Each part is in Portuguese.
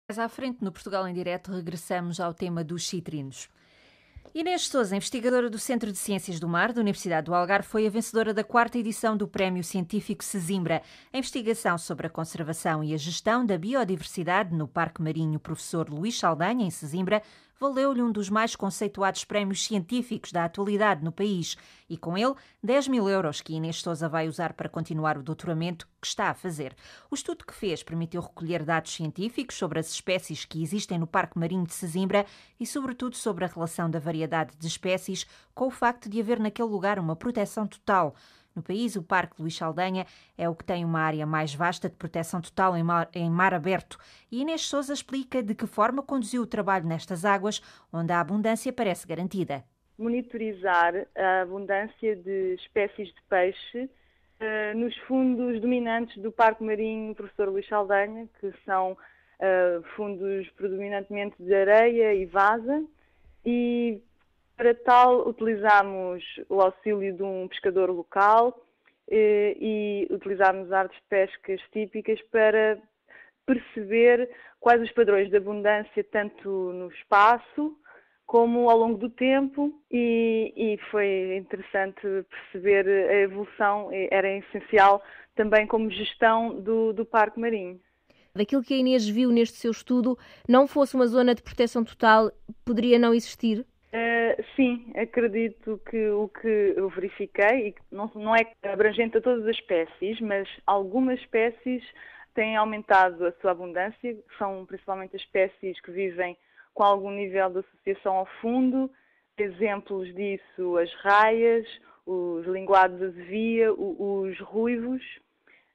Mais à frente, no Portugal em Direto, regressamos ao tema dos citrinos. Inês Sousa, investigadora do Centro de Ciências do Mar da Universidade do Algarve, foi a vencedora da 4ª edição do Prémio Científico Sesimbra. A investigação sobre a conservação e a gestão da biodiversidade no Parque Marinho Professor Luís Saldanha, em Sesimbra, valeu-lhe um dos mais conceituados prémios científicos da atualidade no país e, com ele, 10.000 euros que Inês Sousa vai usar para continuar o doutoramento que está a fazer. O estudo que fez permitiu recolher dados científicos sobre as espécies que existem no Parque Marinho de Sesimbra e, sobretudo, sobre a relação da variedade de espécies com o facto de haver naquele lugar uma proteção total. No país, o Parque Luís Saldanha é o que tem uma área mais vasta de proteção total em mar aberto. E Inês Sousa explica de que forma conduziu o trabalho nestas águas, onde a abundância parece garantida. Monitorizar a abundância de espécies de peixe nos fundos dominantes do Parque Marinho Professor Luís Saldanha, que são fundos predominantemente de areia e vasa, e para tal utilizamos o auxílio de um pescador local e utilizamos artes de pescas típicas para perceber quais os padrões de abundância tanto no espaço como ao longo do tempo, e foi interessante perceber a evolução, era essencial também como gestão do Parque Marinho. Daquilo que a Inês viu neste seu estudo, não fosse uma zona de proteção total, poderia não existir? Sim, acredito que o que eu verifiquei, e que não é abrangente a todas as espécies, mas algumas espécies têm aumentado a sua abundância, são principalmente as espécies que vivem com algum nível de associação ao fundo. Exemplos disso, as raias, os linguados de azevia, os ruivos.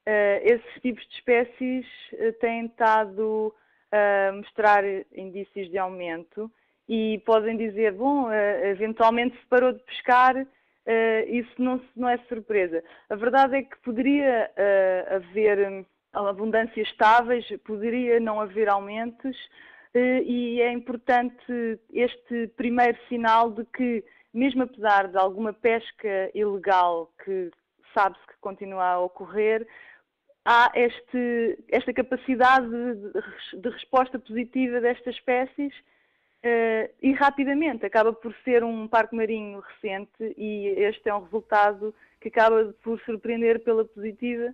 Esses tipos de espécies têm estado a mostrar indícios de aumento e podem dizer, eventualmente se parou de pescar, isso não é surpresa. A verdade é que poderia haver abundâncias estáveis, poderia não haver aumentos, e é importante este primeiro sinal de que, mesmo apesar de alguma pesca ilegal que sabe-se que continua a ocorrer, há esta capacidade de resposta positiva destas espécies e rapidamente. Acaba por ser um parque marinho recente e este é um resultado que acaba por surpreender pela positiva.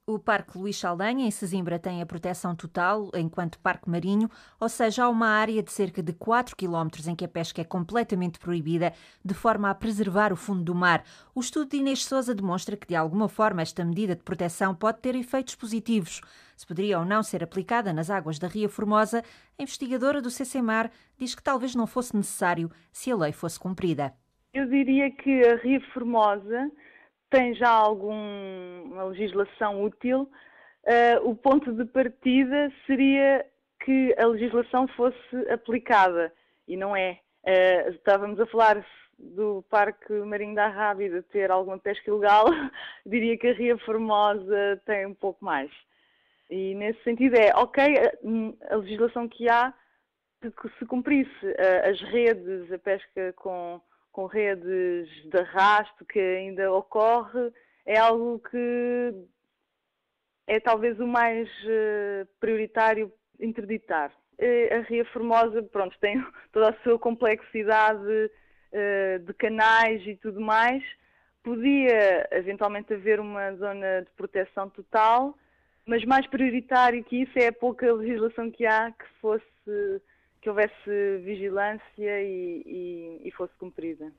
O Parque Luís Saldanha, em Sesimbra, tem a proteção total enquanto parque marinho, ou seja, há uma área de cerca de 4 km em que a pesca é completamente proibida, de forma a preservar o fundo do mar. O estudo de Inês Sousa demonstra que, de alguma forma, esta medida de proteção pode ter efeitos positivos. Se poderia ou não ser aplicada nas águas da Ria Formosa, a investigadora do CCMAR diz que talvez não fosse necessário se a lei fosse cumprida. Eu diria que a Ria Formosa tem já alguma legislação útil. O ponto de partida seria que a legislação fosse aplicada, e não é. Estávamos a falar do Parque Marinho da Arrábida ter alguma pesca ilegal, diria que a Ria Formosa tem um pouco mais. E nesse sentido a legislação que há, que se cumprisse as redes, a pesca com redes de arrasto que ainda ocorre, é algo que é talvez o mais prioritário interditar. A Ria Formosa, tem toda a sua complexidade de canais e tudo mais. Podia eventualmente haver uma zona de proteção total, mas mais prioritário que isso é a pouca legislação que há que houvesse vigilância e fosse cumprida.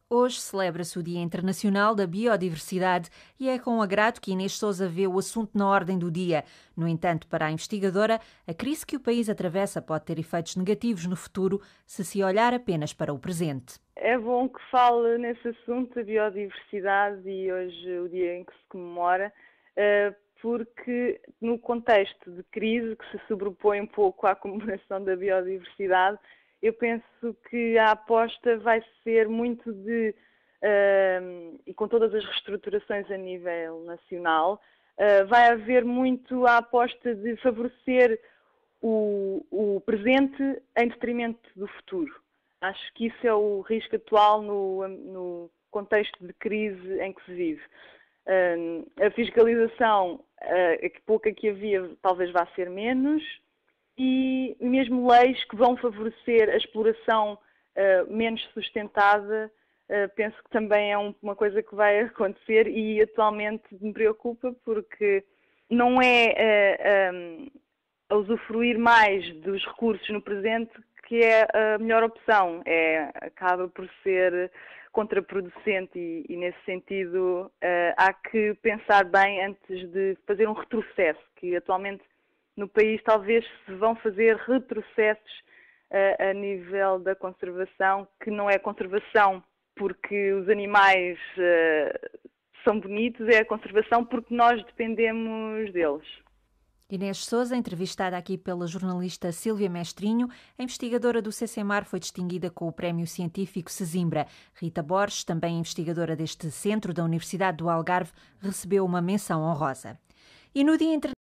Hoje celebra-se o Dia Internacional da Biodiversidade e é com agrado que Inês Sousa vê o assunto na ordem do dia. No entanto, para a investigadora, a crise que o país atravessa pode ter efeitos negativos no futuro se olhar apenas para o presente. É bom que fale nesse assunto da biodiversidade e hoje o dia em que se comemora, porque no contexto de crise que se sobrepõe um pouco à comemoração da biodiversidade, eu penso que a aposta vai ser muito e com todas as reestruturações a nível nacional, vai haver muito a aposta de favorecer o presente em detrimento do futuro. Acho que isso é o risco atual no contexto de crise em que se vive. A fiscalização, a pouca que havia, talvez vá ser menos, e mesmo leis que vão favorecer a exploração menos sustentada. Penso que também é uma coisa que vai acontecer e atualmente me preocupa porque não é a usufruir mais dos recursos no presente que é a melhor opção. Acaba por ser contraproducente e nesse sentido há que pensar bem antes de fazer um retrocesso, que atualmente no país talvez se vão fazer retrocessos a nível da conservação, que não é conservação porque os animais são bonitos, é a conservação porque nós dependemos deles. Inês Sousa, entrevistada aqui pela jornalista Sílvia Mestrinho, a investigadora do CCMAR foi distinguida com o Prémio Científico Sesimbra. Rita Borges, também investigadora deste centro da Universidade do Algarve, recebeu uma menção honrosa. E no Dia